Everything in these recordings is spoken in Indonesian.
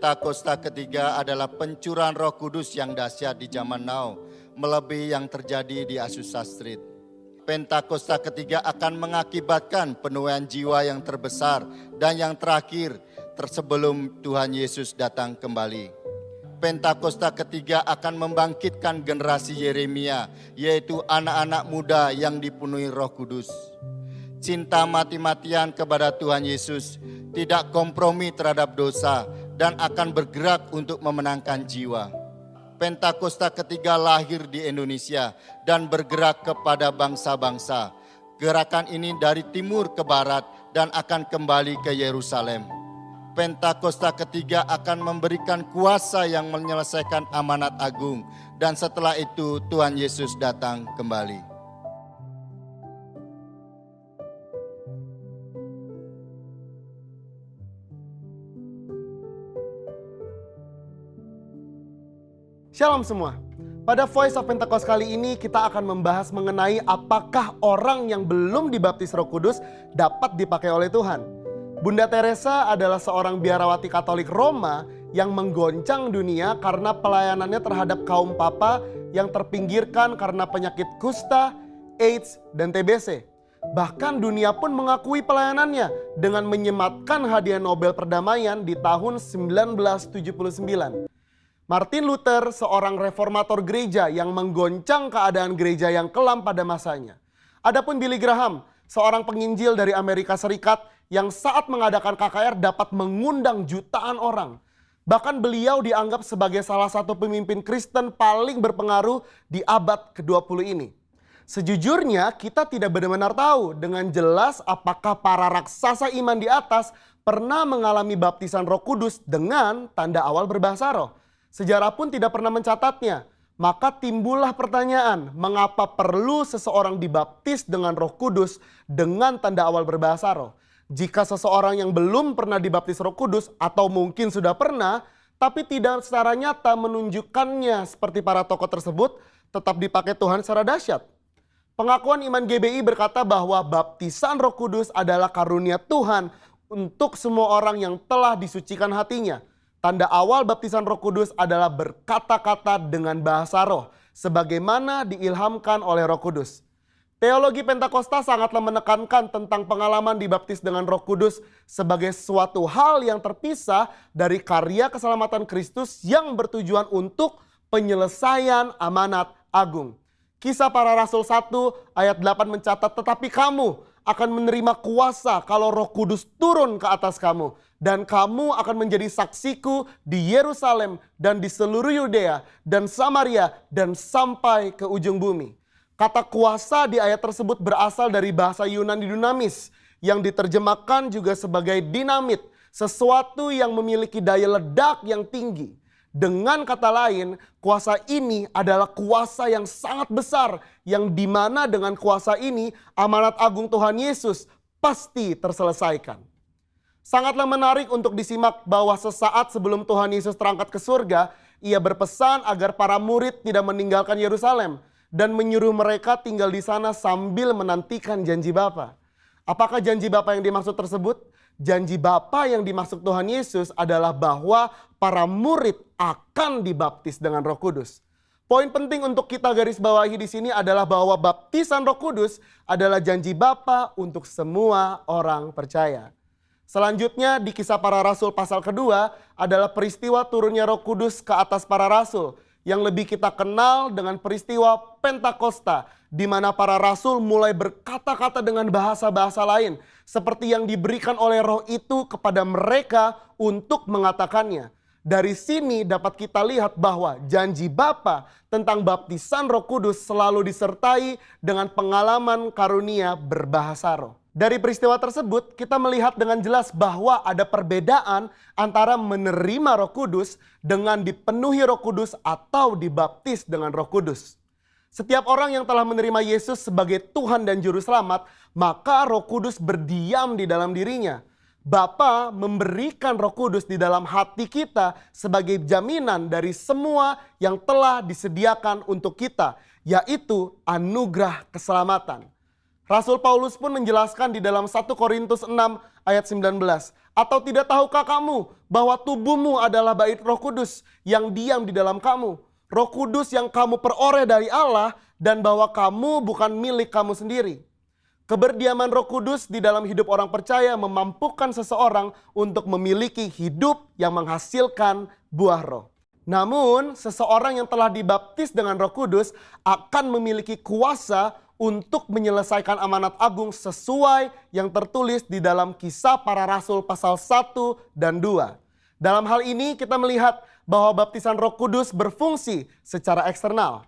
Pentakosta ketiga adalah pencurahan Roh Kudus yang dahsyat di zaman now, melebihi yang terjadi di Azusa Street. Pentakosta ketiga akan mengakibatkan penuaian jiwa yang terbesar dan yang terakhir sebelum Tuhan Yesus datang kembali. Pentakosta ketiga akan membangkitkan generasi Yeremia, yaitu anak-anak muda yang dipenuhi Roh Kudus. Cinta mati-matian kepada Tuhan Yesus, tidak kompromi terhadap dosa, dan akan bergerak untuk memenangkan jiwa. Pentakosta ketiga lahir di Indonesia dan bergerak kepada bangsa-bangsa. Gerakan ini dari timur ke barat dan akan kembali ke Yerusalem. Pentakosta ketiga akan memberikan kuasa yang menyelesaikan amanat agung, dan setelah itu Tuhan Yesus datang kembali. Shalom semua. Pada Voice of Pentecost kali ini kita akan membahas mengenai apakah orang yang belum dibaptis Roh Kudus dapat dipakai oleh Tuhan. Bunda Teresa adalah seorang biarawati Katolik Roma yang menggoncang dunia karena pelayanannya terhadap kaum papa yang terpinggirkan karena penyakit kusta, AIDS, dan TBC. Bahkan dunia pun mengakui pelayanannya dengan menyematkan hadiah Nobel Perdamaian di tahun 1979. Martin Luther, seorang reformator gereja yang menggoncang keadaan gereja yang kelam pada masanya. Adapun Billy Graham, seorang penginjil dari Amerika Serikat yang saat mengadakan KKR dapat mengundang jutaan orang. Bahkan beliau dianggap sebagai salah satu pemimpin Kristen paling berpengaruh di abad ke-20 ini. Sejujurnya kita tidak benar-benar tahu dengan jelas apakah para raksasa iman di atas pernah mengalami baptisan Roh Kudus dengan tanda awal berbahasa roh. Sejarah pun tidak pernah mencatatnya. Maka timbullah pertanyaan, mengapa perlu seseorang dibaptis dengan Roh Kudus dengan tanda awal berbahasa roh? Jika seseorang yang belum pernah dibaptis Roh Kudus atau mungkin sudah pernah, tapi tidak secara nyata menunjukkannya seperti para tokoh tersebut, tetap dipakai Tuhan secara dahsyat. Pengakuan Iman GBI berkata bahwa baptisan Roh Kudus adalah karunia Tuhan untuk semua orang yang telah disucikan hatinya. Tanda awal baptisan Roh Kudus adalah berkata-kata dengan bahasa roh. sebagaimana diilhamkan oleh Roh Kudus. Teologi Pentakosta sangatlah menekankan tentang pengalaman dibaptis dengan Roh Kudus sebagai suatu hal yang terpisah dari karya keselamatan Kristus yang bertujuan untuk penyelesaian amanat agung. Kisah Para Rasul 1 ayat 8 mencatat, tetapi kamu akan menerima kuasa kalau Roh Kudus turun ke atas kamu. Dan kamu akan menjadi saksiku di Yerusalem dan di seluruh Yudea dan Samaria dan sampai ke ujung bumi. Kata kuasa di ayat tersebut berasal dari bahasa Yunani dunamis yang diterjemahkan juga sebagai dinamit, sesuatu yang memiliki daya ledak yang tinggi. Dengan kata lain, kuasa ini adalah kuasa yang sangat besar yang dimana dengan kuasa ini amanat agung Tuhan Yesus pasti terselesaikan. Sangatlah menarik untuk disimak bahwa sesaat sebelum Tuhan Yesus terangkat ke surga, ia berpesan agar para murid tidak meninggalkan Yerusalem dan menyuruh mereka tinggal di sana sambil menantikan janji Bapa. Apakah janji Bapa yang dimaksud tersebut? Janji Bapa yang dimaksud Tuhan Yesus adalah bahwa para murid akan dibaptis dengan Roh Kudus. Poin penting untuk kita garis bawahi di sini adalah bahwa baptisan Roh Kudus adalah janji Bapa untuk semua orang percaya. Selanjutnya di Kisah Para Rasul pasal kedua adalah peristiwa turunnya Roh Kudus ke atas para rasul yang lebih kita kenal dengan peristiwa Pentakosta, di mana para rasul mulai berkata-kata dengan bahasa-bahasa lain seperti yang diberikan oleh Roh itu kepada mereka untuk mengatakannya. Dari sini dapat kita lihat bahwa janji Bapa tentang baptisan Roh Kudus selalu disertai dengan pengalaman karunia berbahasa roh. Dari peristiwa tersebut kita melihat dengan jelas bahwa ada perbedaan antara menerima Roh Kudus dengan dipenuhi Roh Kudus atau dibaptis dengan Roh Kudus. Setiap orang yang telah menerima Yesus sebagai Tuhan dan Juru Selamat, maka Roh Kudus berdiam di dalam dirinya. Bapa memberikan Roh Kudus di dalam hati kita sebagai jaminan dari semua yang telah disediakan untuk kita, yaitu anugerah keselamatan. Rasul Paulus pun menjelaskan di dalam 1 Korintus 6 ayat 19. Atau tidak tahukah kamu bahwa tubuhmu adalah bait Roh Kudus yang diam di dalam kamu. Roh Kudus yang kamu peroleh dari Allah dan bahwa kamu bukan milik kamu sendiri. Keberdiaman Roh Kudus di dalam hidup orang percaya memampukan seseorang untuk memiliki hidup yang menghasilkan buah roh. Namun seseorang yang telah dibaptis dengan Roh Kudus akan memiliki kuasa untuk menyelesaikan amanat agung sesuai yang tertulis di dalam Kisah Para Rasul pasal 1 dan 2. Dalam hal ini kita melihat bahwa baptisan Roh Kudus berfungsi secara eksternal.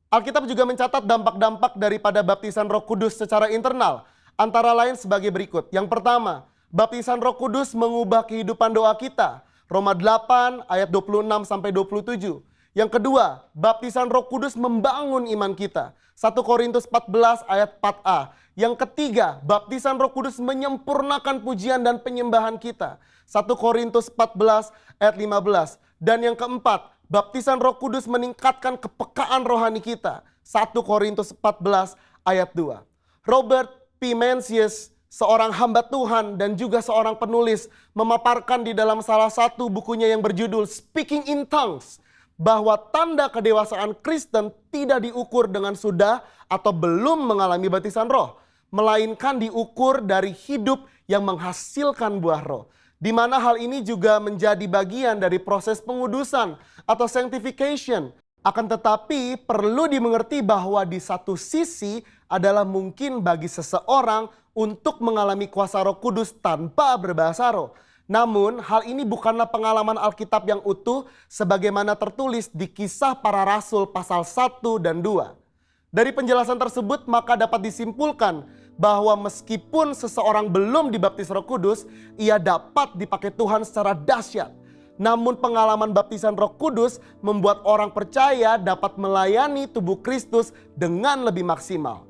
Alkitab juga mencatat dampak-dampak daripada baptisan Roh Kudus secara internal, antara lain sebagai berikut. Yang pertama, baptisan Roh Kudus mengubah kehidupan doa kita. Roma 8 ayat 26-27. Yang kedua, baptisan Roh Kudus membangun iman kita. 1 Korintus 14 ayat 4a. Yang ketiga, baptisan Roh Kudus menyempurnakan pujian dan penyembahan kita. 1 Korintus 14 ayat 15. Dan yang keempat, baptisan Roh Kudus meningkatkan kepekaan rohani kita. 1 Korintus 14 ayat 2. Robert P. Mencius, seorang hamba Tuhan dan juga seorang penulis, memaparkan di dalam salah satu bukunya yang berjudul Speaking in Tongues, bahwa tanda kedewasaan Kristen tidak diukur dengan sudah atau belum mengalami baptisan roh, melainkan diukur dari hidup yang menghasilkan buah roh. Di mana hal ini juga menjadi bagian dari proses pengudusan atau sanctification. Akan tetapi perlu dimengerti bahwa di satu sisi adalah mungkin bagi seseorang untuk mengalami kuasa Roh Kudus tanpa berbahasa roh. Namun hal ini bukanlah pengalaman Alkitab yang utuh sebagaimana tertulis di Kisah Para Rasul pasal 1 dan 2. Dari penjelasan tersebut maka dapat disimpulkan bahwa meskipun seseorang belum dibaptis Roh Kudus, ia dapat dipakai Tuhan secara dahsyat. Namun pengalaman baptisan Roh Kudus membuat orang percaya dapat melayani tubuh Kristus dengan lebih maksimal.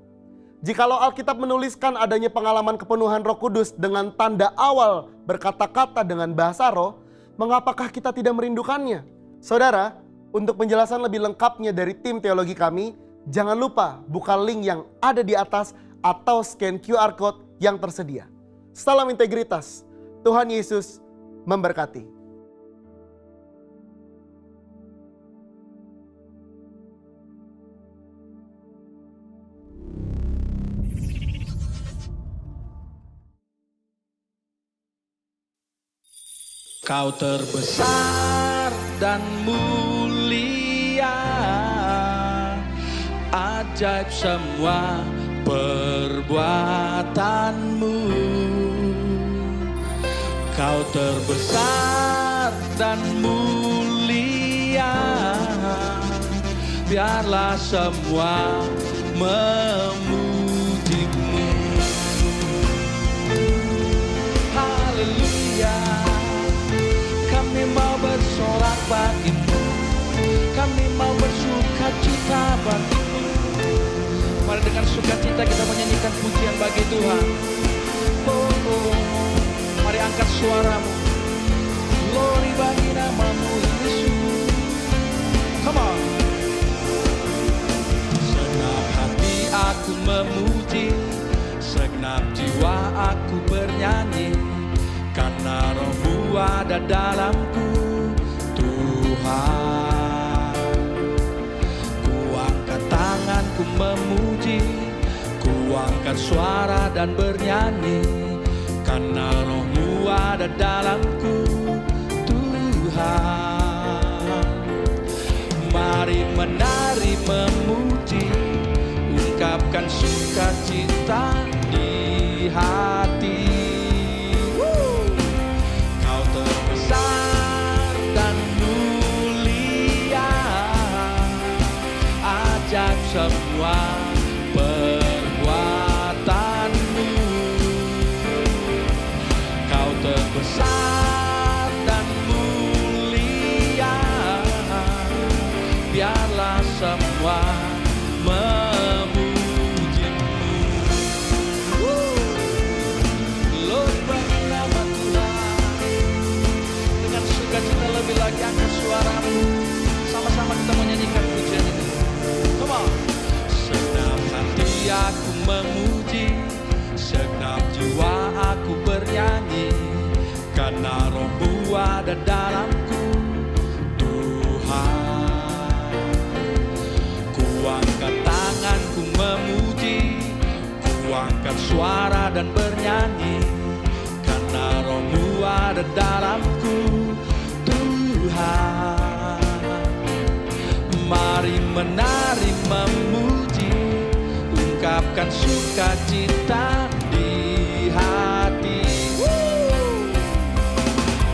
Jikalau Alkitab menuliskan adanya pengalaman kepenuhan Roh Kudus dengan tanda awal berkata-kata dengan bahasa roh, mengapakah kita tidak merindukannya? Saudara, untuk penjelasan lebih lengkapnya dari tim teologi kami, jangan lupa buka link yang ada di atas atau scan QR Code yang tersedia. Salam integritas, Tuhan Yesus memberkati. Kau terbesar dan mulia, ajaib semua perbuatanmu. Kau terbesar dan mulia, biarlah semua memujimu. Haleluya, kami mau bersorak bagimu, kami mau bersuka cita bagimu. Mari dengan sukacita kita menyanyikan pujian bagi Tuhan. Oh, oh. Mari angkat suaramu, glory bagi namamu Yesus. Come on. Segenap hati aku memuji, segenap jiwa aku bernyanyi, karena Roh-Mu ada dalamku, Tuhan. Ku angkat tanganku memuji, ku angkat suara dan bernyanyi, karena Roh-Mu ada dalamku, Tuhan. Mari menari memuji, ungkapkan sukacita di hati. Kau terbesar dan mulia, ajaib semua perbuatanmu. Kau terbesar dan mulia, biarlah semua memujimu. Glory bagi nama Tuhan. Dengan sukacita lebih lagi angkat suaramu, sama-sama kita menyanyikan pujian ini. Come on. Segenap hati aku memuji, segenap jiwa aku bernyanyi, karena Roh-Mu ada dalamku, Tuhan. Ku angkat tanganku memuji, ku angkat suara dan bernyanyi, karena Roh-Mu ada dalamku, Tuhan. Mari menari memuji, ungkapkan sukacita di hati.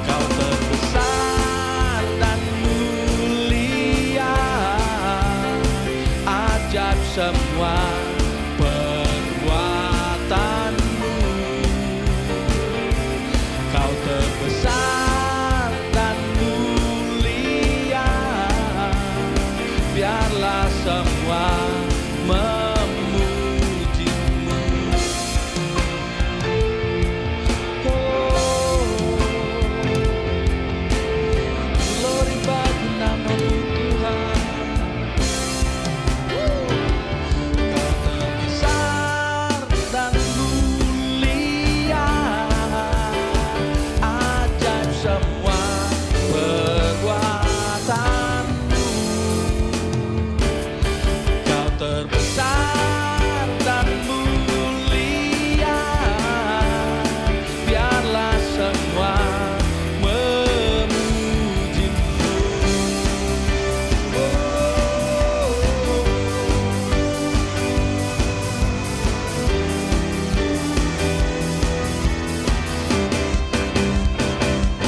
Kau terbesar dan mulia, ajaib semua perbuatanmu. Kau terbesar dan mulia, biarlah semua memujimu. Oh, glory bagi namamu Tuhan. Kau terbesar dan mulia, ajaib semua perbuatanmu. Kau terbesar dan mulia, biarlah semua memujimu.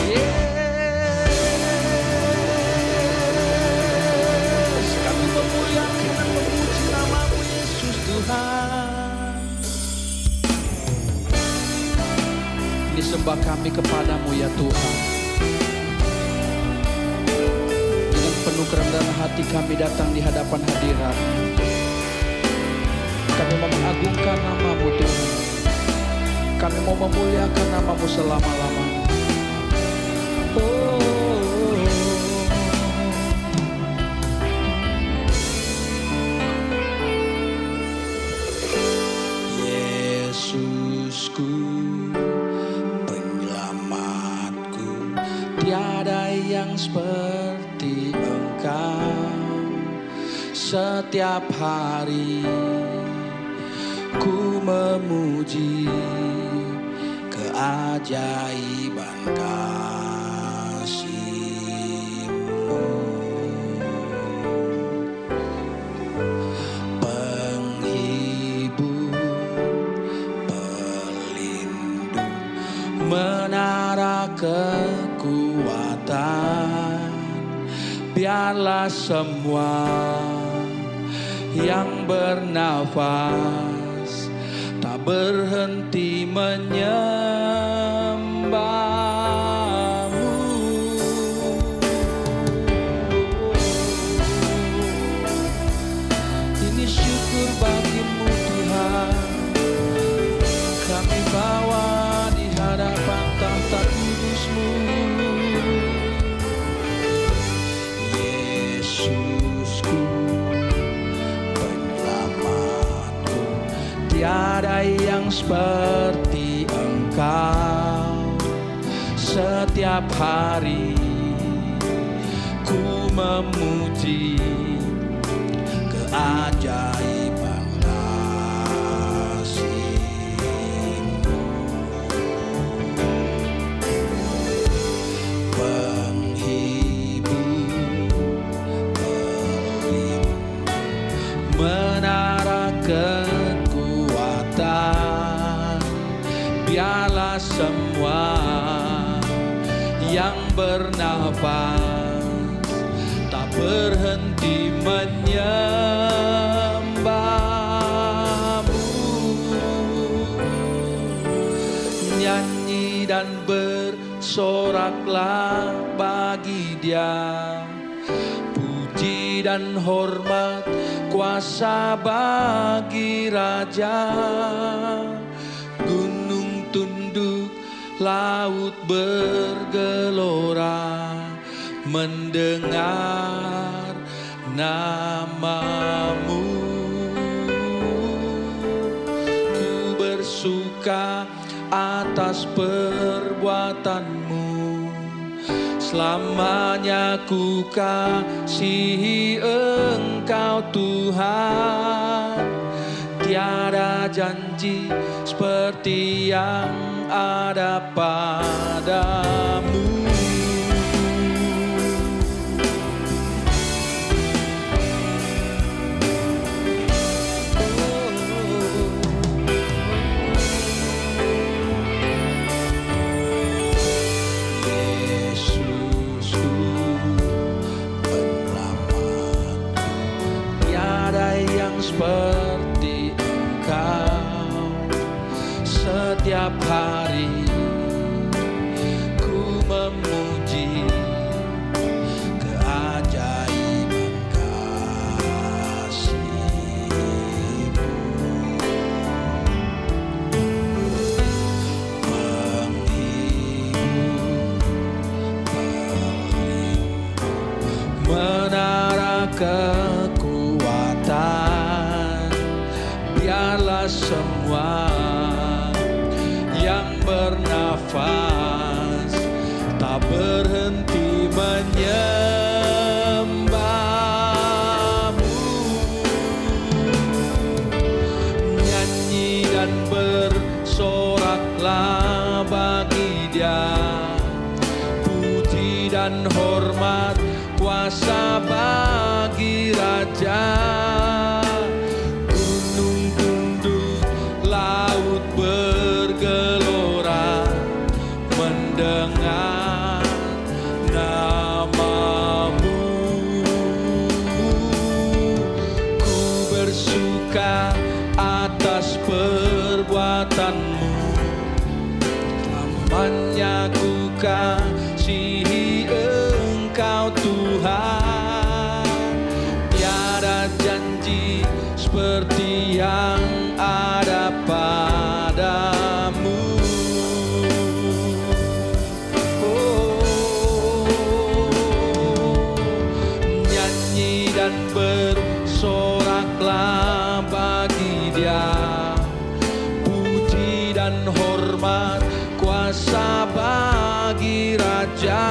Yes, kami memuliakan dan memuji namamu Yesus Tuhan. Ini sembah kami kepadamu ya Tuhan. Dengan penuh kerendahan hati kami datang di hadapan hadirat. Kami mau mengagungkan namamu Tuhan. Kami mau memuliakan namamu selama-lamanya. Oh, Yesusku, penyelamatku, tiada yang seperti Engkau. Setiap hari ku memuji keajaiban Kau. biarlah semua yang bernafas tak berhenti menyembahmu. Ini syukur bagimu Tuhan, kami bawa di hadapan tahta kudus-Mu. Yesusku, penyelamatku, tiada yang seperti Engkau. Setiap hari ku memuji keajaiban kasih-Mu. Penghibur, pelindung, menara kekuatan, biarlah semua yang bernafas tak berhenti menyembahmu. Nyanyi dan bersoraklah bagi Dia, puji dan hormat kuasa bagi Raja. Gunung tunduk, laut bergelora mendengar nama-Mu. Ku bersuka atas perbuatan-Mu, selamanya ku kasihi Engkau Tuhan. Tiada janji seperti yang ada padamu. Yesusku, penyelamatku, tiada yang seperti Engkau. Setiap hari ku memuji keajaiban kasih-Mu. Penghibur, pelindung, menara kekuatan, biarlah semua yang bernafas tak berhenti menyembahmu. Nyanyi dan bersoraklah bagi Dia, puji dan hormat kuasa bagi Raja. Gunung tunduk, laut bergelora mendengar nama-Mu. Ku bersuka atas perbuatan-Mu, selamanya ku kasihi Engkau Tuhan. Tiada janji seperti yang ada padamu. Nyanyi dan bersoraklah bagi Dia, puji dan hormat kuasa bagi Raja.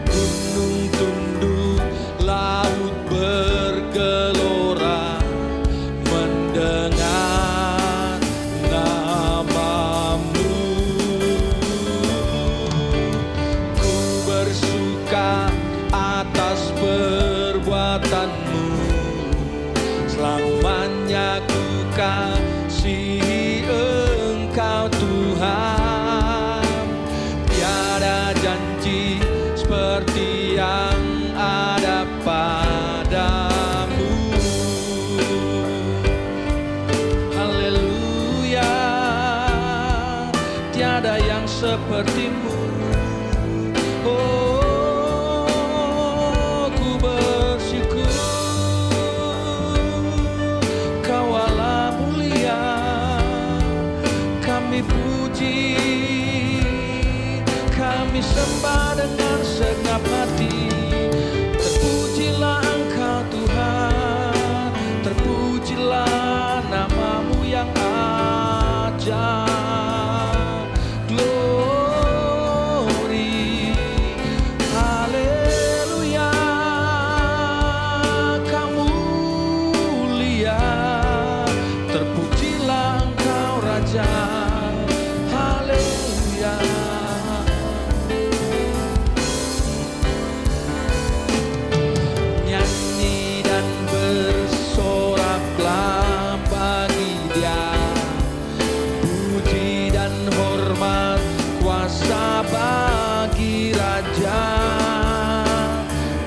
Gunung tunduk, laut bergelora mendengar nama-Mu. Ku bersuka atas perbuatan-Mu, selamanya ku kasihi Engkau Tuhan. Tiada janji seperti yang ada sepertimu. Oh, ku bersyukur Kau Allah mulia, kami puji, kami sembah dengan segenap hati. Terpujilah Engkau Tuhan, terpujilah nama-Mu yang ajaib. Glory, haleluya, Kau mulia, terpujilah Engkau Raja. Haleluya. Nyanyi dan bersoraklah bagi Dia, puji dan hormat kuasa bagi Raja.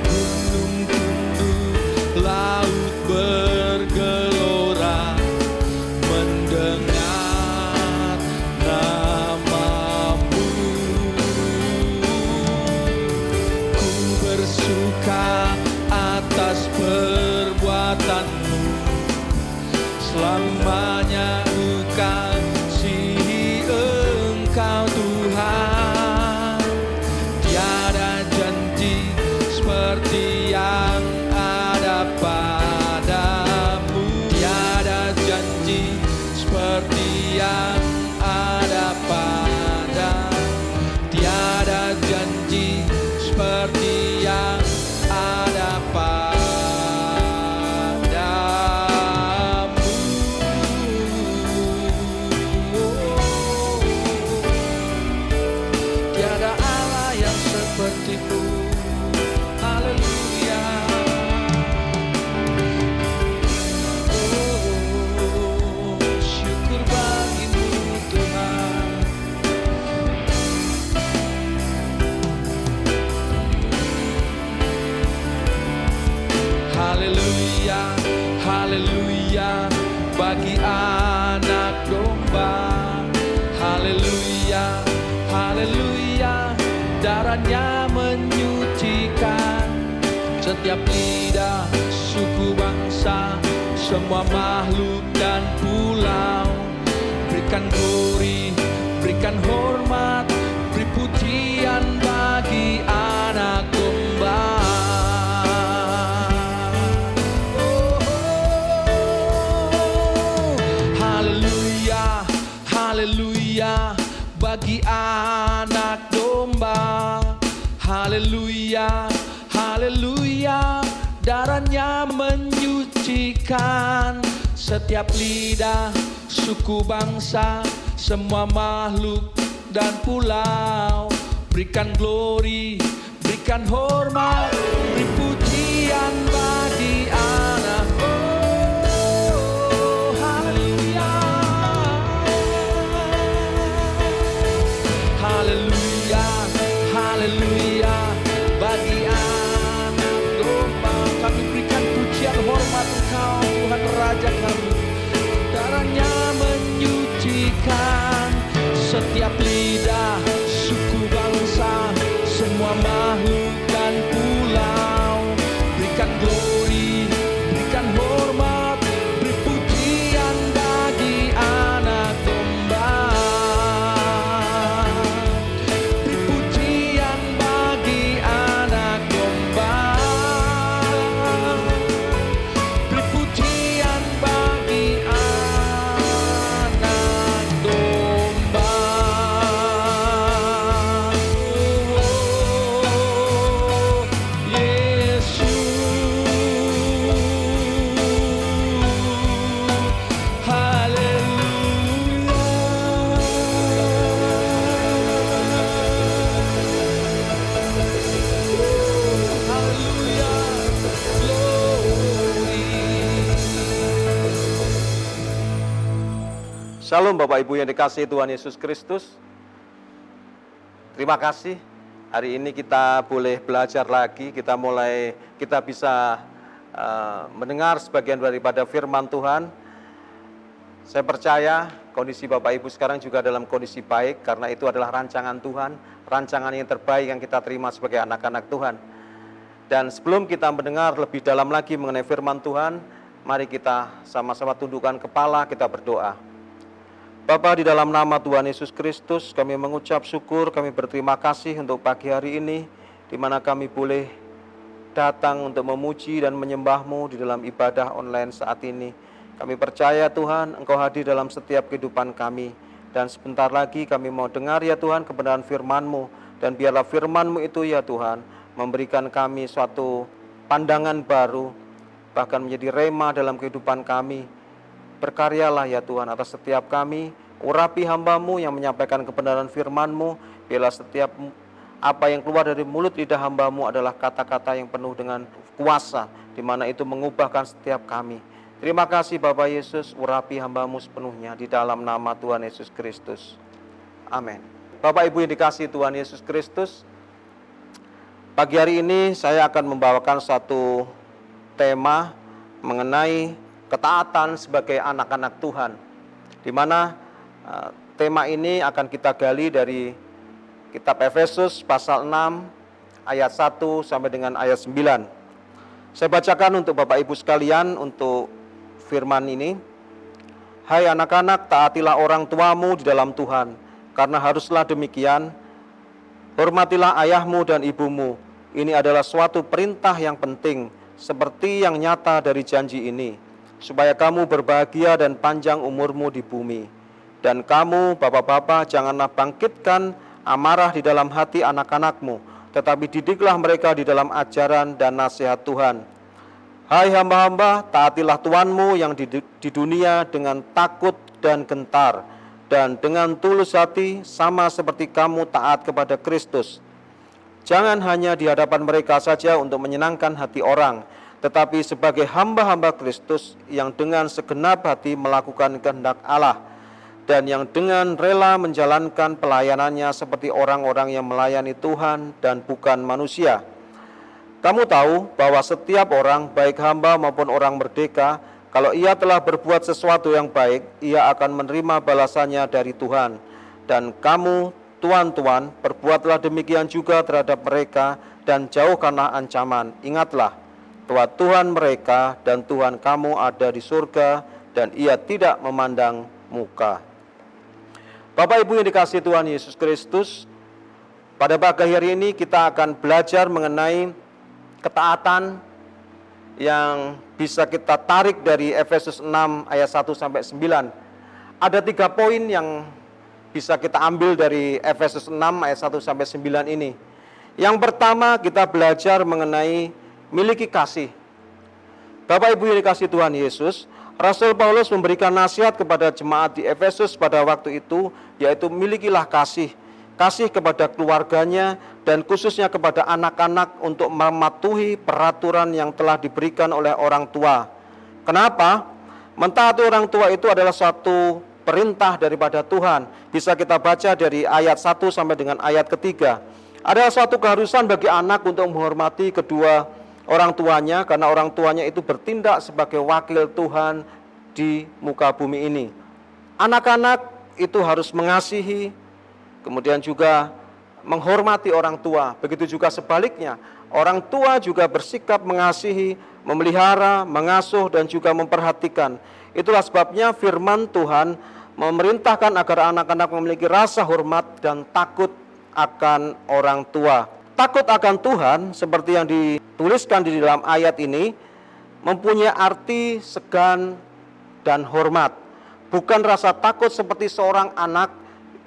Gunung tunduk, laut bergelora mendengar nama-Mu. Ku bersuka atas perbuatan-Mu, selamanya Ku kasihi Engkau Tuhan. Tiada janji seperti yang ada padamu, tiada janji seperti yang ada padamu, tiada janji seperti yang ada padamu. Tiada Allah yang seperti-Mu. Haleluya. Oh, syukur bagi-Mu Tuhan. Haleluya, haleluya, bagi anak domba. Haleluya, haleluya, darahnya menyucikan setiap lidah, suku, bangsa, semua makhluk dan pulau. Berikan glory, berikan hormat, beri pujian bagi anak domba. Haleluya, haleluya, bagi anak domba. Haleluya, haleluya, darahnya menyucikan setiap lidah, suku, bangsa, semua makhluk dan pulau. Berikan glory, berikan hormat, beri pujian bagi anak. Oh, haleluya, haleluya, haleluya, bagi anak domba. Kami berikan pujian hormat Engkau Tuhan Raja kami. Darahnya menyucikan setiap lidah, suku, bangsa, semua makhluk dan pulau. Berikan glory, berikan hormat, beri pujian bagi anak domba. Beri pujian bagi anak domba. Beri pujian bagi anak domba. Oh, Yesus, haleluya, glory. Shalom Bapak Ibu yang dikasihi Tuhan Yesus Kristus. Terima kasih. Hari ini kita boleh belajar lagi, kita bisa mendengar sebagian daripada firman Tuhan. Saya percaya kondisi Bapak Ibu sekarang juga dalam kondisi baik, karena itu adalah rancangan Tuhan, rancangan yang terbaik yang kita terima sebagai anak-anak Tuhan. Dan sebelum kita mendengar lebih dalam lagi mengenai firman Tuhan, mari kita sama-sama tundukkan kepala, kita berdoa. Bapa, di dalam nama Tuhan Yesus Kristus, kami mengucap syukur, kami berterima kasih untuk pagi hari ini, di mana kami boleh datang untuk memuji dan menyembah-Mu di dalam ibadah online saat ini. Kami percaya Tuhan, Engkau hadir dalam setiap kehidupan kami. Dan sebentar lagi kami mau dengar ya Tuhan kebenaran firman-Mu. Dan biarlah firman-Mu itu ya Tuhan memberikan kami suatu pandangan baru, bahkan menjadi rema dalam kehidupan kami. Berkaryalah ya Tuhan atas setiap kami, urapi hamba-Mu yang menyampaikan kebenaran firman-Mu. Biarlah setiap apa yang keluar dari mulut lidah hamba-Mu adalah kata-kata yang penuh dengan kuasa, di mana itu mengubahkan setiap kami. Terima kasih Bapak Yesus, urapi hamba-Mu sepenuhnya di dalam nama Tuhan Yesus Kristus. Amin. Bapak Ibu yang dikasihi Tuhan Yesus Kristus, pagi hari ini saya akan membawakan satu tema mengenai ketaatan sebagai anak-anak Tuhan, di mana tema ini akan kita gali dari kitab Efesus pasal 6 ayat 1 sampai dengan ayat 9. Saya bacakan untuk Bapak Ibu sekalian untuk firman ini. Hai anak-anak, taatilah orang tuamu di dalam Tuhan, karena haruslah demikian. Hormatilah ayahmu dan ibumu. Ini adalah suatu perintah yang penting, seperti yang nyata dari janji ini, supaya kamu berbahagia dan panjang umurmu di bumi. Dan kamu, bapak-bapak, janganlah bangkitkan amarah di dalam hati anak-anakmu, tetapi didiklah mereka di dalam ajaran dan nasihat Tuhan. Hai hamba-hamba, taatilah Tuanmu yang di dunia dengan takut dan gentar, dan dengan tulus hati, sama seperti kamu taat kepada Kristus. Jangan hanya di hadapan mereka saja untuk menyenangkan hati orang, tetapi sebagai hamba-hamba Kristus yang dengan segenap hati melakukan kehendak Allah, dan yang dengan rela menjalankan pelayanannya seperti orang-orang yang melayani Tuhan dan bukan manusia. Kamu tahu bahwa setiap orang, baik hamba maupun orang merdeka, kalau ia telah berbuat sesuatu yang baik, ia akan menerima balasannya dari Tuhan. Dan kamu, tuan-tuan, perbuatlah demikian juga terhadap mereka dan jauhkanlah ancaman. Ingatlah, bahwa Tuhan mereka dan Tuhan kamu ada di surga, dan ia tidak memandang muka. Bapak Ibu yang dikasihi Tuhan Yesus Kristus, pada pagi hari ini kita akan belajar mengenai ketaatan yang bisa kita tarik dari Efesus 6 ayat 1 sampai 9. Ada 3 poin yang bisa kita ambil dari Efesus 6 ayat 1 sampai 9 ini. Yang pertama, kita belajar mengenai miliki kasih. Bapak Ibu yang dikasihi Tuhan Yesus, Rasul Paulus memberikan nasihat kepada jemaat di Efesus pada waktu itu, yaitu milikilah kasih. Kasih kepada keluarganya dan khususnya kepada anak-anak untuk mematuhi peraturan yang telah diberikan oleh orang tua. Kenapa? Mentaati orang tua itu adalah suatu perintah daripada Tuhan. Bisa kita baca dari ayat 1 sampai dengan ayat ketiga. Ada suatu keharusan bagi anak untuk menghormati kedua orang tuanya, karena orang tuanya itu bertindak sebagai wakil Tuhan di muka bumi ini. Anak-anak itu harus mengasihi, kemudian juga menghormati orang tua. Begitu juga sebaliknya, orang tua juga bersikap mengasihi, memelihara, mengasuh, dan juga memperhatikan. Itulah sebabnya firman Tuhan memerintahkan agar anak-anak memiliki rasa hormat dan takut akan orang tua. Takut akan Tuhan, seperti yang dituliskan di dalam ayat ini, mempunyai arti segan dan hormat. Bukan rasa takut seperti seorang anak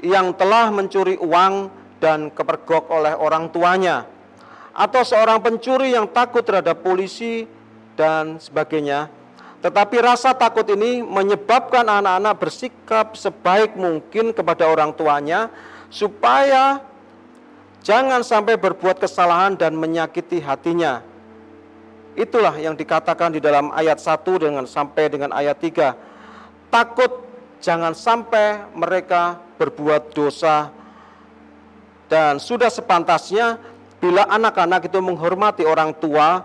yang telah mencuri uang dan kepergok oleh orang tuanya, atau seorang pencuri yang takut terhadap polisi dan sebagainya. Tetapi rasa takut ini menyebabkan anak-anak bersikap sebaik mungkin kepada orang tuanya, supaya jangan sampai berbuat kesalahan dan menyakiti hatinya. Itulah yang dikatakan di dalam ayat 1 sampai dengan ayat 3. Takut jangan sampai mereka berbuat dosa, dan sudah sepantasnya bila anak-anak itu menghormati orang tua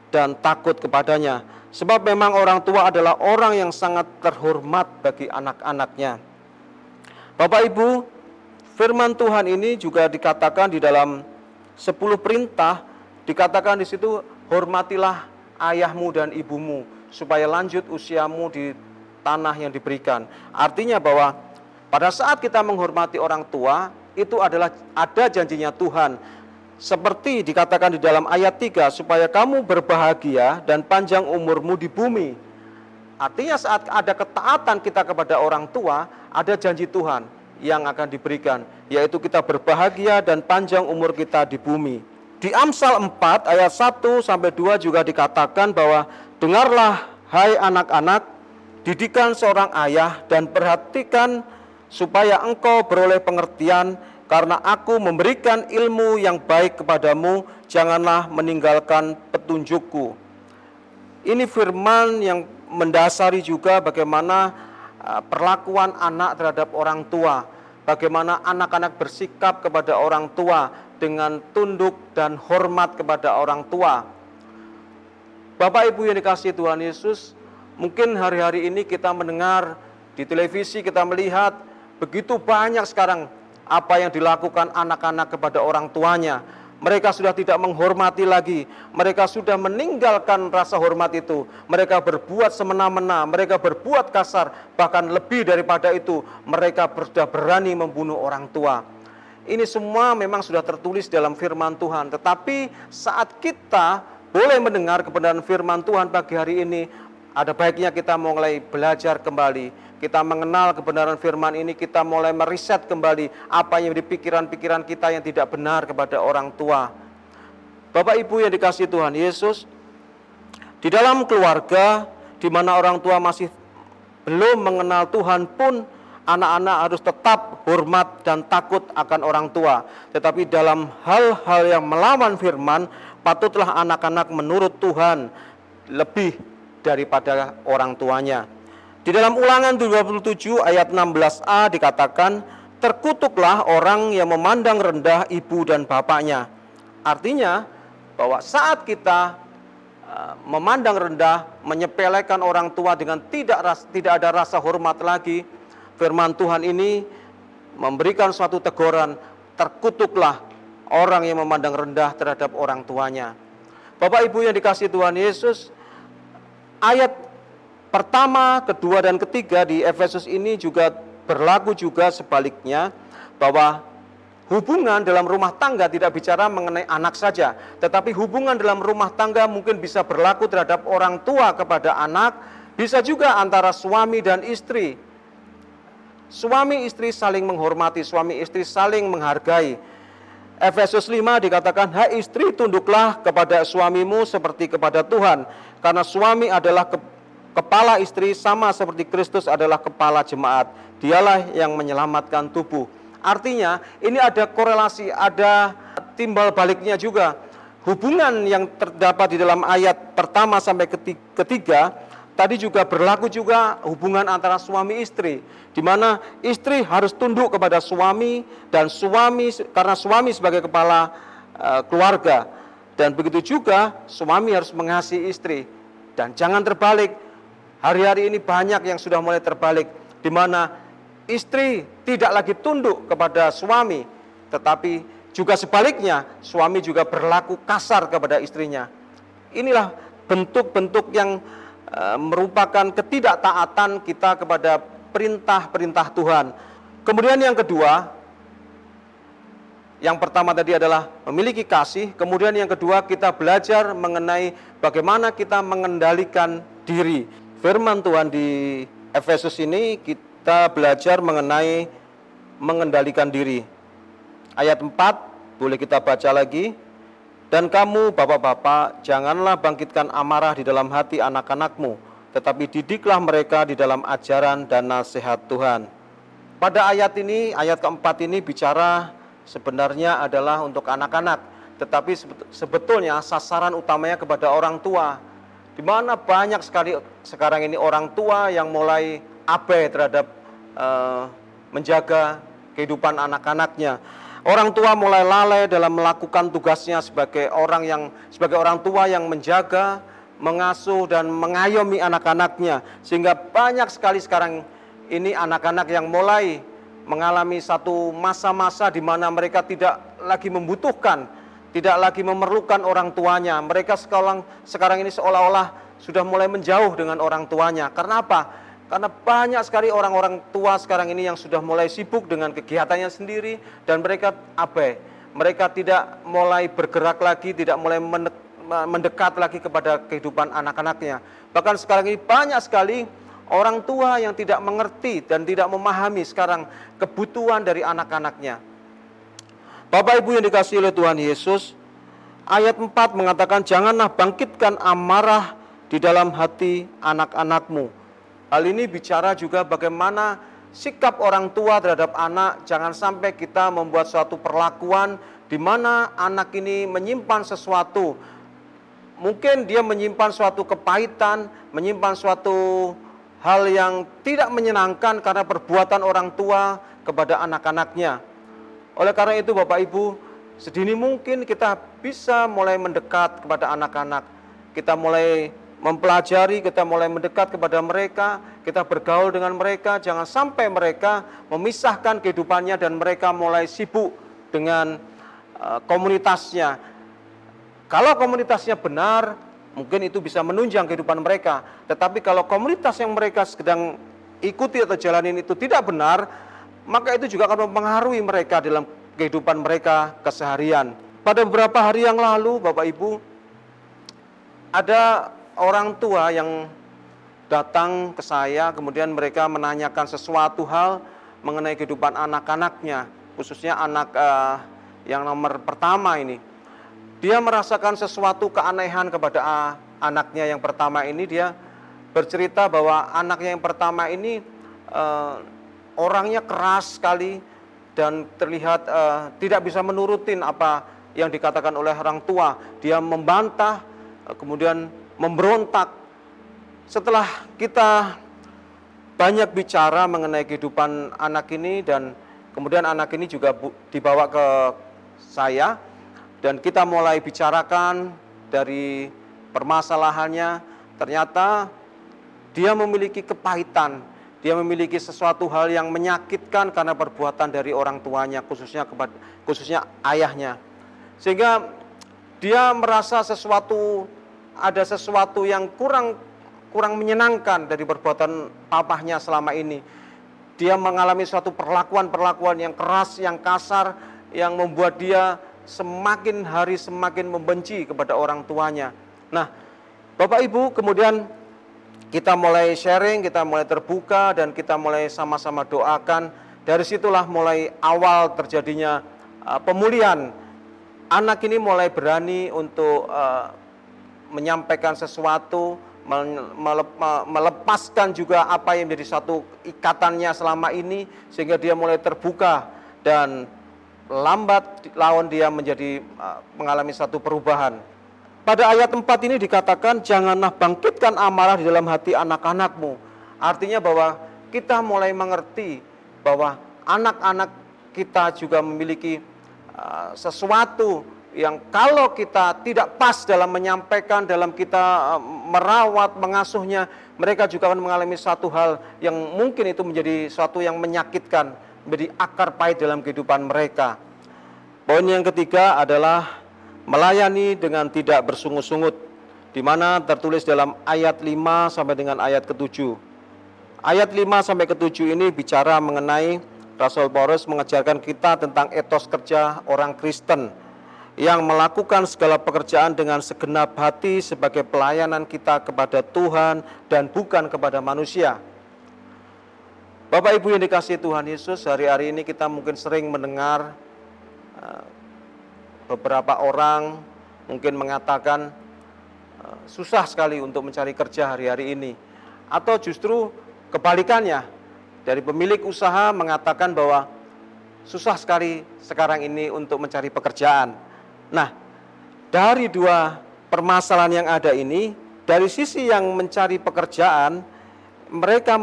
dan takut kepadanya. Sebab memang orang tua adalah orang yang sangat terhormat bagi anak-anaknya. Bapak Ibu, firman Tuhan ini juga dikatakan di dalam 10 perintah, dikatakan di situ, hormatilah ayahmu dan ibumu supaya lanjut usiamu di tanah yang diberikan. Artinya bahwa pada saat kita menghormati orang tua, itu adalah ada janjinya Tuhan. Seperti dikatakan di dalam ayat 3, supaya kamu berbahagia dan panjang umurmu di bumi. Artinya saat ada ketaatan kita kepada orang tua, ada janji Tuhan yang akan diberikan, yaitu kita berbahagia dan panjang umur kita di bumi. Di Amsal 4 ayat 1-2 juga dikatakan bahwa dengarlah hai anak-anak, didikan seorang ayah dan perhatikan supaya engkau beroleh pengertian, karena aku memberikan ilmu yang baik kepadamu, janganlah meninggalkan petunjukku. Ini firman yang mendasari juga bagaimana perlakuan anak terhadap orang tua, bagaimana anak-anak bersikap kepada orang tua dengan tunduk dan hormat kepada orang tua. Bapak Ibu yang dikasihi Tuhan Yesus, mungkin hari-hari ini kita mendengar di televisi, kita melihat begitu banyak sekarang apa yang dilakukan anak-anak kepada orang tuanya. Mereka sudah tidak menghormati lagi, mereka sudah meninggalkan rasa hormat itu. Mereka berbuat semena-mena, mereka berbuat kasar, bahkan lebih daripada itu, mereka sudah berani membunuh orang tua. Ini semua memang sudah tertulis dalam firman Tuhan. Tetapi saat kita boleh mendengar kebenaran firman Tuhan pagi hari ini, ada baiknya kita mulai belajar kembali. Kita mengenal kebenaran firman ini, kita mulai meriset kembali apa yang di pikiran-pikiran kita yang tidak benar kepada orang tua. Bapak Ibu yang dikasihi Tuhan Yesus, di dalam keluarga di mana orang tua masih belum mengenal Tuhan pun, anak-anak harus tetap hormat dan takut akan orang tua. Tetapi dalam hal-hal yang melawan firman, patutlah anak-anak menurut Tuhan lebih daripada orang tuanya. Di dalam Ulangan 27 ayat 16a dikatakan, terkutuklah orang yang memandang rendah ibu dan bapaknya. Artinya bahwa saat kita memandang rendah, menyepelekan orang tua dengan tidak ada rasa hormat lagi, firman Tuhan ini memberikan suatu teguran, terkutuklah orang yang memandang rendah terhadap orang tuanya. Bapak Ibu yang dikasihi Tuhan Yesus, ayat pertama, kedua, dan ketiga di Efesus ini juga berlaku juga sebaliknya, bahwa hubungan dalam rumah tangga tidak bicara mengenai anak saja, tetapi hubungan dalam rumah tangga mungkin bisa berlaku terhadap orang tua kepada anak, bisa juga antara suami dan istri. Suami istri saling menghormati, suami istri saling menghargai. Efesus 5 dikatakan, hai istri, tunduklah kepada suamimu seperti kepada Tuhan, karena suami adalah kepala istri sama seperti Kristus adalah kepala jemaat. Dialah yang menyelamatkan tubuh. Artinya ini ada korelasi, ada timbal baliknya juga. Hubungan yang terdapat di dalam ayat pertama sampai ketiga tadi juga berlaku juga hubungan antara suami istri, di mana istri harus tunduk kepada suami, dan suami karena suami sebagai kepala keluarga, dan begitu juga suami harus mengasihi istri. Dan jangan terbalik. Hari-hari ini banyak yang sudah mulai terbalik, di mana istri tidak lagi tunduk kepada suami, tetapi juga sebaliknya, suami juga berlaku kasar kepada istrinya. Inilah bentuk-bentuk yang merupakan ketidaktaatan kita kepada perintah-perintah Tuhan. Kemudian yang kedua, yang pertama tadi adalah memiliki kasih, kemudian yang kedua kita belajar mengenai bagaimana kita mengendalikan diri. Firman Tuhan di Efesus ini kita belajar mengenai mengendalikan diri. Ayat 4 boleh kita baca lagi. Dan kamu bapak-bapak, janganlah bangkitkan amarah di dalam hati anak-anakmu, tetapi didiklah mereka di dalam ajaran dan nasihat Tuhan. Pada ayat ini, ayat keempat ini bicara sebenarnya adalah untuk anak-anak, tetapi sebetulnya sasaran utamanya kepada orang tua, di mana banyak sekali sekarang ini orang tua yang mulai abai terhadap menjaga kehidupan anak-anaknya. Orang tua mulai lalai dalam melakukan tugasnya sebagai orang tua yang menjaga mengasuh dan mengayomi anak-anaknya. Sehingga banyak sekali sekarang ini anak-anak yang mulai mengalami satu masa-masa di mana mereka tidak lagi membutuhkan, tidak lagi memerlukan orang tuanya. Mereka sekarang ini seolah-olah sudah mulai menjauh dengan orang tuanya. Karena apa? Karena banyak sekali orang-orang tua sekarang ini yang sudah mulai sibuk dengan kegiatannya sendiri dan mereka abai. Mereka tidak mulai bergerak lagi, tidak mulai mendekat lagi kepada kehidupan anak-anaknya. Bahkan sekarang ini banyak sekali orang tua yang tidak mengerti dan tidak memahami sekarang kebutuhan dari anak-anaknya. Bapak Ibu yang dikasihi oleh Tuhan Yesus, ayat 4 mengatakan, janganlah bangkitkan amarah di dalam hati anak-anakmu. Hal ini bicara juga bagaimana sikap orang tua terhadap anak. Jangan sampai kita membuat suatu perlakuan di mana anak ini menyimpan sesuatu. Mungkin dia menyimpan suatu kepahitan, menyimpan suatu hal yang tidak menyenangkan karena perbuatan orang tua kepada anak-anaknya. Oleh karena itu Bapak Ibu, sedini mungkin kita bisa mulai mendekat kepada anak-anak. Kita mulai mempelajari, kita mulai mendekat kepada mereka, kita bergaul dengan mereka. Jangan sampai mereka memisahkan kehidupannya dan mereka mulai sibuk dengan komunitasnya. Kalau komunitasnya benar, mungkin itu bisa menunjang kehidupan mereka. Tetapi kalau komunitas yang mereka sedang ikuti atau jalanin itu tidak benar, maka itu juga akan mempengaruhi mereka dalam kehidupan mereka keseharian. Pada beberapa hari yang lalu, Bapak Ibu, ada orang tua yang datang ke saya, kemudian mereka menanyakan sesuatu hal mengenai kehidupan anak-anaknya, khususnya anak yang nomor pertama ini. Dia merasakan sesuatu keanehan kepada anaknya yang pertama ini. Dia bercerita bahwa anaknya yang pertama ini orangnya keras sekali dan terlihat tidak bisa menurutin apa yang dikatakan oleh orang tua. Dia membantah, kemudian memberontak. Setelah kita banyak bicara mengenai kehidupan anak ini dan kemudian anak ini juga dibawa ke saya dan kita mulai bicarakan dari permasalahannya. Ternyata dia memiliki kepahitan, dia memiliki sesuatu hal yang menyakitkan karena perbuatan dari orang tuanya, khususnya ayahnya. Sehingga dia merasa ada sesuatu yang kurang menyenangkan dari perbuatan papahnya selama ini. Dia mengalami suatu perlakuan yang keras, yang kasar, yang membuat dia semakin hari semakin membenci kepada orang tuanya. Nah, Bapak Ibu, kemudian kita mulai sharing, kita mulai terbuka dan kita mulai sama-sama doakan. Dari situlah mulai awal terjadinya pemulihan. Anak ini mulai berani untuk menyampaikan sesuatu, melepaskan juga apa yang menjadi satu ikatannya selama ini, sehingga dia mulai terbuka dan lambat laun dia mengalami satu perubahan. Pada ayat 4 ini dikatakan, janganlah bangkitkan amarah di dalam hati anak-anakmu. Artinya bahwa kita mulai mengerti bahwa anak-anak kita juga memiliki sesuatu yang kalau kita tidak pas dalam menyampaikan, dalam kita merawat, mengasuhnya, mereka juga akan mengalami satu hal yang mungkin itu menjadi suatu yang menyakitkan, menjadi akar pahit dalam kehidupan mereka. Poin yang ketiga adalah melayani dengan tidak bersungut-sungut, di mana tertulis dalam ayat 5 sampai dengan ayat ke-7. Ayat 5 sampai ke-7 ini bicara mengenai Rasul Paulus mengajarkan kita tentang etos kerja orang Kristen yang melakukan segala pekerjaan dengan segenap hati sebagai pelayanan kita kepada Tuhan dan bukan kepada manusia. Bapak Ibu yang dikasihi Tuhan Yesus, hari-hari ini kita mungkin sering mendengar beberapa orang mungkin mengatakan susah sekali untuk mencari kerja hari-hari ini. Atau justru kebalikannya, dari pemilik usaha mengatakan bahwa susah sekali sekarang ini untuk mencari pekerjaan. Nah, dari dua permasalahan yang ada ini, dari sisi yang mencari pekerjaan, mereka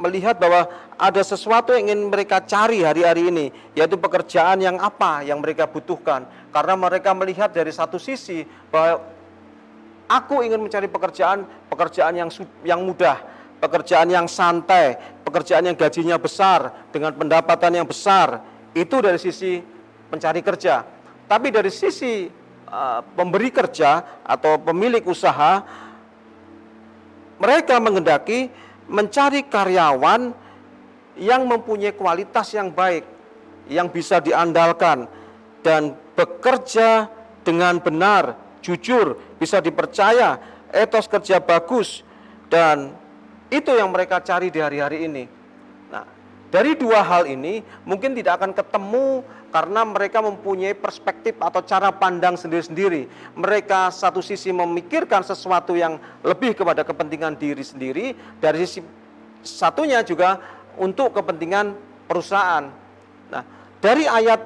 melihat bahwa ada sesuatu yang ingin mereka cari hari-hari ini, yaitu pekerjaan yang apa yang mereka butuhkan. Karena mereka melihat dari satu sisi bahwa aku ingin mencari pekerjaan yang mudah, pekerjaan yang santai, pekerjaan yang gajinya besar, dengan pendapatan yang besar. Itu dari sisi pencari kerja. Tapi dari sisi pemberi kerja atau pemilik usaha, mereka menghendaki mencari karyawan yang mempunyai kualitas yang baik, yang bisa diandalkan, dan bekerja dengan benar, jujur, bisa dipercaya, etos kerja bagus, dan itu yang mereka cari di hari-hari ini. Nah, dari dua hal ini mungkin tidak akan ketemu karena mereka mempunyai perspektif atau cara pandang sendiri-sendiri. Mereka satu sisi memikirkan sesuatu yang lebih kepada kepentingan diri sendiri, dari sisi satunya juga untuk kepentingan perusahaan. Nah, dari ayat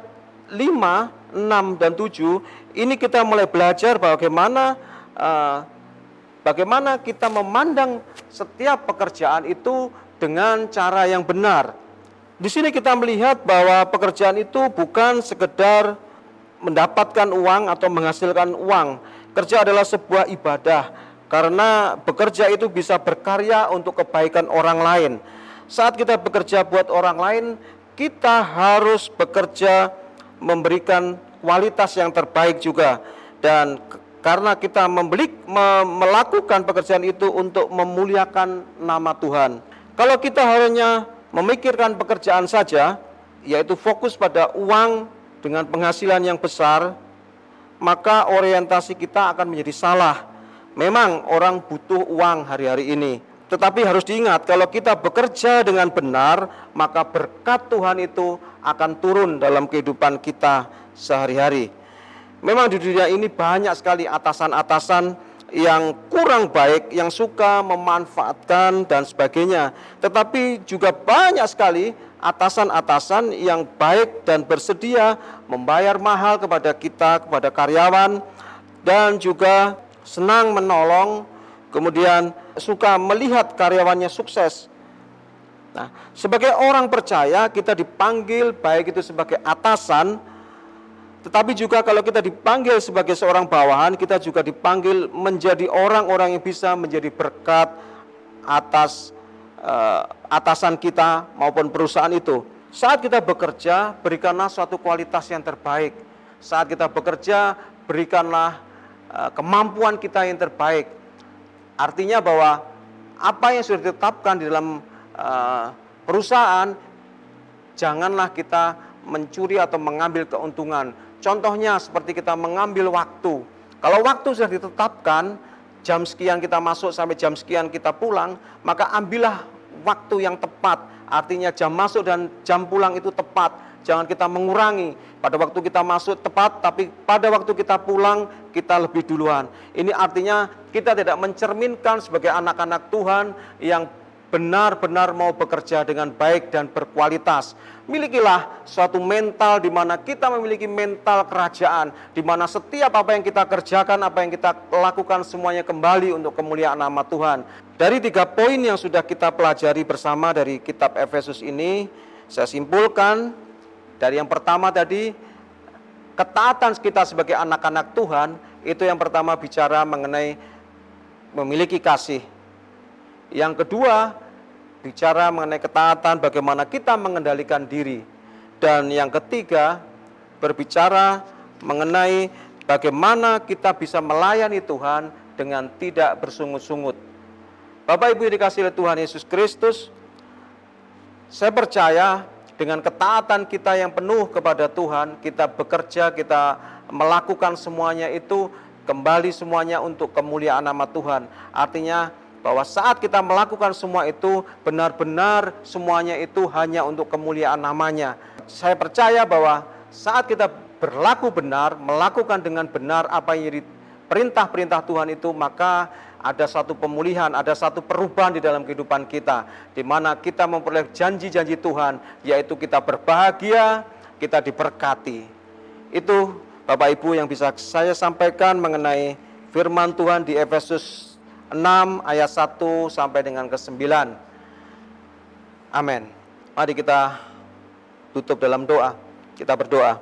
5, 6, dan 7 ini kita mulai belajar bagaimana kita memandang setiap pekerjaan itu dengan cara yang benar. Di sini kita melihat bahwa pekerjaan itu bukan sekedar mendapatkan uang atau menghasilkan uang. Kerja adalah sebuah ibadah, karena bekerja itu bisa berkarya untuk kebaikan orang lain. Saat kita bekerja buat orang lain, kita harus bekerja memberikan kualitas yang terbaik juga. Dan karena kita melakukan pekerjaan itu untuk memuliakan nama Tuhan. Kalau kita hanya memikirkan pekerjaan saja, yaitu fokus pada uang dengan penghasilan yang besar, maka orientasi kita akan menjadi salah. Memang orang butuh uang hari-hari ini, tetapi harus diingat, kalau kita bekerja dengan benar, maka berkat Tuhan itu akan turun dalam kehidupan kita sehari-hari. Memang di dunia ini banyak sekali atasan-atasan yang kurang baik, yang suka memanfaatkan dan sebagainya. Tetapi juga banyak sekali atasan-atasan yang baik dan bersedia membayar mahal kepada kita, kepada karyawan, dan juga senang menolong, kemudian suka melihat karyawannya sukses. Nah, sebagai orang percaya kita dipanggil baik itu sebagai atasan, tetapi juga kalau kita dipanggil sebagai seorang bawahan, kita juga dipanggil menjadi orang-orang yang bisa menjadi berkat atas atasan kita maupun perusahaan itu. Saat kita bekerja, berikanlah suatu kualitas yang terbaik. Saat kita bekerja, berikanlah kemampuan kita yang terbaik. Artinya bahwa apa yang sudah ditetapkan di dalam perusahaan, janganlah kita mencuri atau mengambil keuntungan. Contohnya seperti kita mengambil waktu. Kalau waktu sudah ditetapkan, jam sekian kita masuk sampai jam sekian kita pulang, maka ambillah waktu yang tepat. Artinya jam masuk dan jam pulang itu tepat. Jangan kita mengurangi. Pada waktu kita masuk tepat, tapi pada waktu kita pulang, kita lebih duluan. Ini artinya kita tidak mencerminkan sebagai anak-anak Tuhan yang benar-benar mau bekerja dengan baik dan berkualitas. Milikilah suatu mental di mana kita memiliki mental kerajaan, di mana setiap apa yang kita kerjakan, apa yang kita lakukan semuanya kembali untuk kemuliaan nama Tuhan. Dari 3 poin yang sudah kita pelajari bersama dari kitab Efesus ini, saya simpulkan dari yang pertama tadi, ketaatan kita sebagai anak-anak Tuhan, itu yang pertama bicara mengenai memiliki kasih. Yang kedua, bicara mengenai ketaatan bagaimana kita mengendalikan diri. Dan yang ketiga, berbicara mengenai bagaimana kita bisa melayani Tuhan dengan tidak bersungut-sungut. Bapak Ibu yang dikasihi oleh Tuhan Yesus Kristus, saya percaya dengan ketaatan kita yang penuh kepada Tuhan, kita bekerja, kita melakukan semuanya itu kembali semuanya untuk kemuliaan nama Tuhan. Artinya bahwa saat kita melakukan semua itu, benar-benar semuanya itu hanya untuk kemuliaan namanya. Saya percaya bahwa saat kita berlaku benar, melakukan dengan benar apa yang jadi perintah-perintah Tuhan itu, maka ada satu pemulihan, ada satu perubahan di dalam kehidupan kita, di mana kita memperoleh janji-janji Tuhan, yaitu kita berbahagia, kita diberkati. Itu Bapak Ibu yang bisa saya sampaikan mengenai firman Tuhan di Efesus 6 ayat 1 sampai dengan ke-9. Amin. Mari kita tutup dalam doa. Kita berdoa.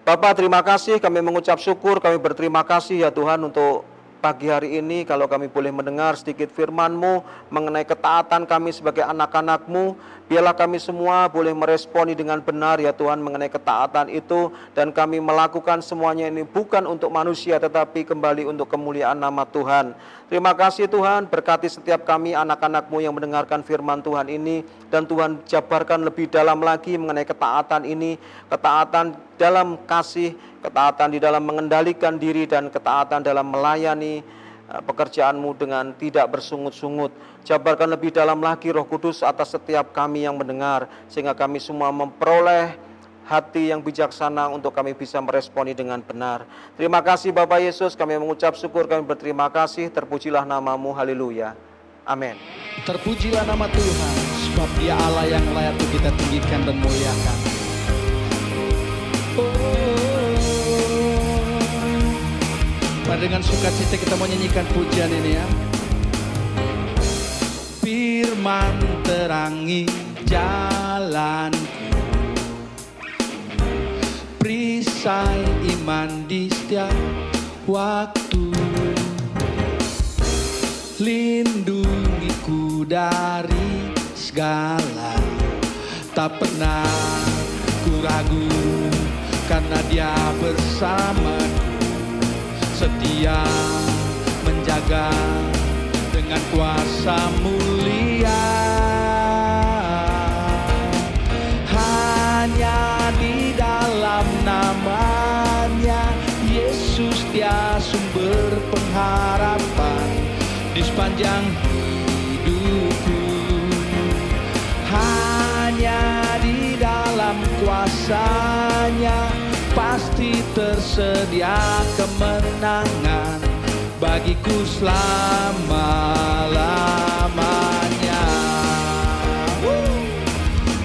Bapak, terima kasih, kami mengucap syukur, kami berterima kasih ya Tuhan untuk pagi hari ini kalau kami boleh mendengar sedikit firman-Mu mengenai ketaatan kami sebagai anak-anak-Mu. Biarlah kami semua boleh meresponi dengan benar ya Tuhan mengenai ketaatan itu, dan kami melakukan semuanya ini bukan untuk manusia tetapi kembali untuk kemuliaan nama Tuhan. Terima kasih Tuhan, berkati setiap kami anak-anak-Mu yang mendengarkan firman Tuhan ini, dan Tuhan jabarkan lebih dalam lagi mengenai ketaatan ini, ketaatan dalam kasih, ketaatan di dalam mengendalikan diri, dan ketaatan dalam melayani pekerjaan-Mu dengan tidak bersungut-sungut. Jabarkan lebih dalam lagi Roh Kudus atas setiap kami yang mendengar, sehingga kami semua memperoleh hati yang bijaksana untuk kami bisa meresponi dengan benar. Terima kasih Bapak Yesus, kami mengucap syukur, kami berterima kasih, terpujilah nama-Mu, haleluya, amin. Terpujilah nama Tuhan, sebab Dia Allah yang layak untuk kita tinggikan dan muliakan. Mari dengan sukacita kita mau nyanyikan pujian ini ya. Firman terangi jalanku, perisai iman di setiap waktu, lindungiku dari segala, tak pernah ku ragu karena Dia bersamaku, setia menjaga dengan kuasa mulia. Hanya di dalam nama-Nya Yesus, Dia sumber pengharapan di sepanjang hidupku. Hanya di dalam kuasa-Nya pasti tersedia kemenangan bagiku selama-lamanya.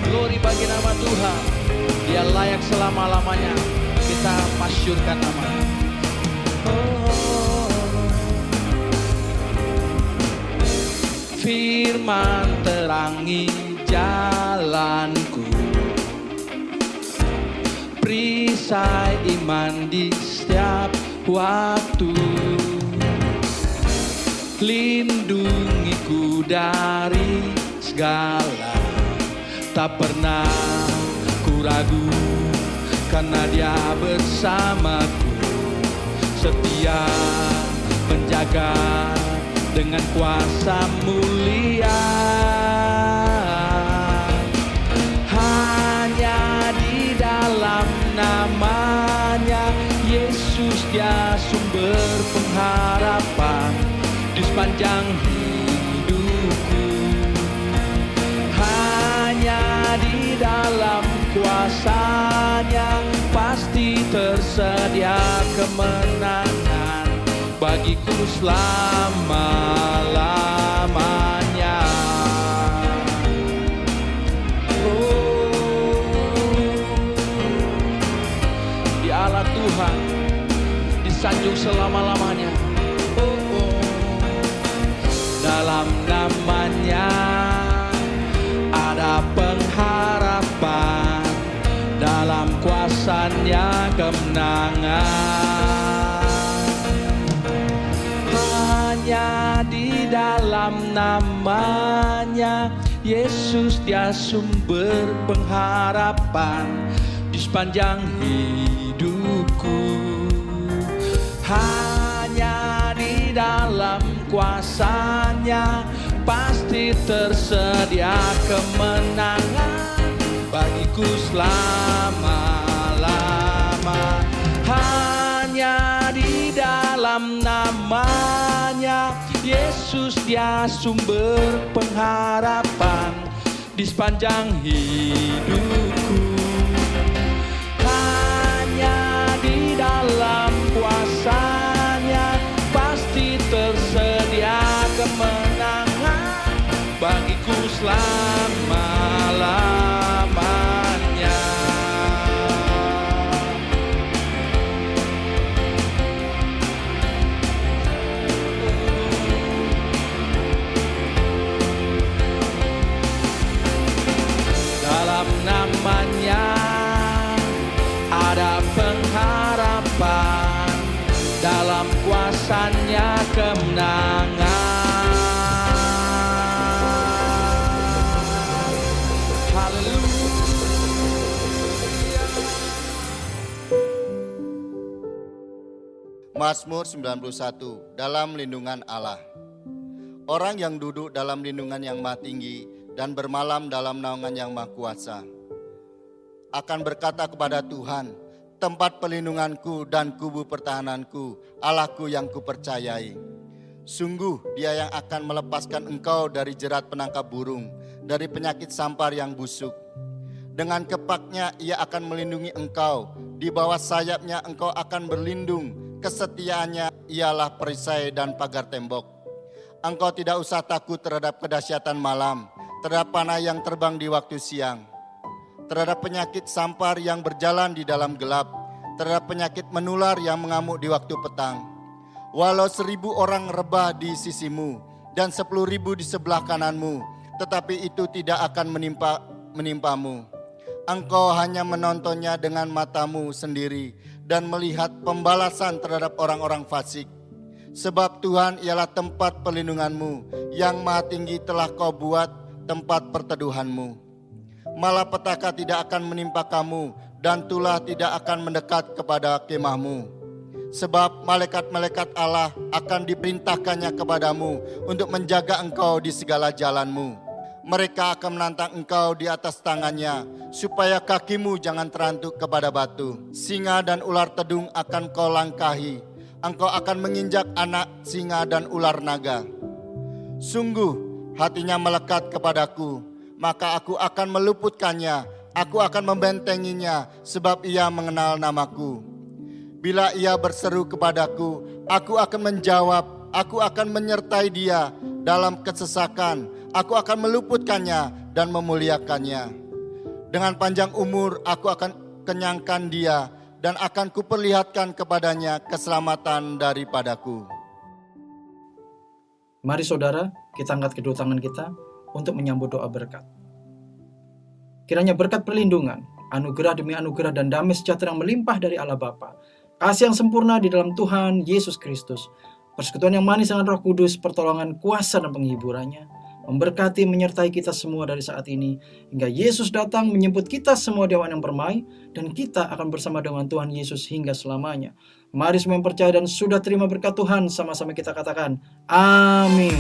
Glory bagi nama Tuhan, Dia layak selama-lamanya. Kita masyurkan namanya. Firman terangi jalanku, perisai iman di setiap waktu, lindungiku dari segala, tak pernah ku ragu karena Dia bersamaku, setia menjaga dengan kuasa mulia. Hanya di dalam nama-Nya Yesus, Dia sumber pengharapan di sepanjang hidupku. Hanya di dalam kuasa-Nya pasti tersedia kemenangan bagiku selama-lamanya. Dia Allah Tuhan, disanjung selama-lamanya. Dalam nama-Nya ada pengharapan, dalam kuasa-Nya kemenangan. Hanya di dalam nama-Nya Yesus, Dia sumber pengharapan di sepanjang hidupku. Hanya di dalam kuasa-Nya pasti tersedia kemenangan bagiku selama-lama. Hanya di dalam nama-Nya Yesus, Dia sumber pengharapan di sepanjang hidupku. Hanya di dalam kuasa-Nya pasti tersedia kemenangan bagiku selama-lamanya. Dalam nama-Nya ada pengharapan, Mazmur 91, dalam lindungan Allah. Orang yang duduk dalam lindungan yang Maha Tinggi dan bermalam dalam naungan yang Maha Kuasa akan berkata kepada Tuhan, tempat perlindunganku dan kubu pertahananku, Allahku yang kupercayai. Sungguh Dia yang akan melepaskan engkau dari jerat penangkap burung, dari penyakit sampar yang busuk. Dengan kepaknya Ia akan melindungi engkau, di bawah sayapnya engkau akan berlindung, kesetiaannya ialah perisai dan pagar tembok. Engkau tidak usah takut terhadap kedahsyatan malam, terhadap panah yang terbang di waktu siang, terhadap penyakit sampar yang berjalan di dalam gelap, terhadap penyakit menular yang mengamuk di waktu petang. Walau 1.000 orang rebah di sisimu dan 10.000 di sebelah kananmu, tetapi itu tidak akan menimpamu. Engkau hanya menontonnya dengan matamu sendiri dan melihat pembalasan terhadap orang-orang fasik. Sebab Tuhan ialah tempat perlindunganmu, yang Maha Tinggi telah kau buat tempat perteduhanmu. Malapetaka tidak akan menimpa kamu, dan tulah tidak akan mendekat kepada kemahmu. Sebab malaikat-malaikat Allah akan diperintahkannya kepadamu untuk menjaga engkau di segala jalanmu. Mereka akan menantang engkau di atas tangannya, supaya kakimu jangan terantuk kepada batu. Singa dan ular tedung akan kau langkahi. Engkau akan menginjak anak singa dan ular naga. Sungguh hatinya melekat kepadaku, maka aku akan meluputkannya. Aku akan membentenginya, sebab ia mengenal namaku. Bila ia berseru kepadaku, aku akan menjawab. Aku akan menyertai dia dalam kesesakan. Aku akan meluputkannya dan memuliakannya. Dengan panjang umur aku akan kenyangkan dia, dan akan kuperlihatkan kepadanya keselamatan daripadaku. Mari saudara, kita angkat kedua tangan kita untuk menyambut doa berkat. Kiranya berkat perlindungan, anugerah demi anugerah dan damai sejahtera yang melimpah dari Allah Bapa, kasih yang sempurna di dalam Tuhan Yesus Kristus, persekutuan yang manis dengan Roh Kudus, pertolongan, kuasa dan penghiburannya, memberkati menyertai kita semua dari saat ini hingga Yesus datang menjemput kita semua di awan yang permai, dan kita akan bersama dengan Tuhan Yesus hingga selamanya. Mari semua yang percaya dan sudah terima berkat Tuhan, sama-sama kita katakan amin.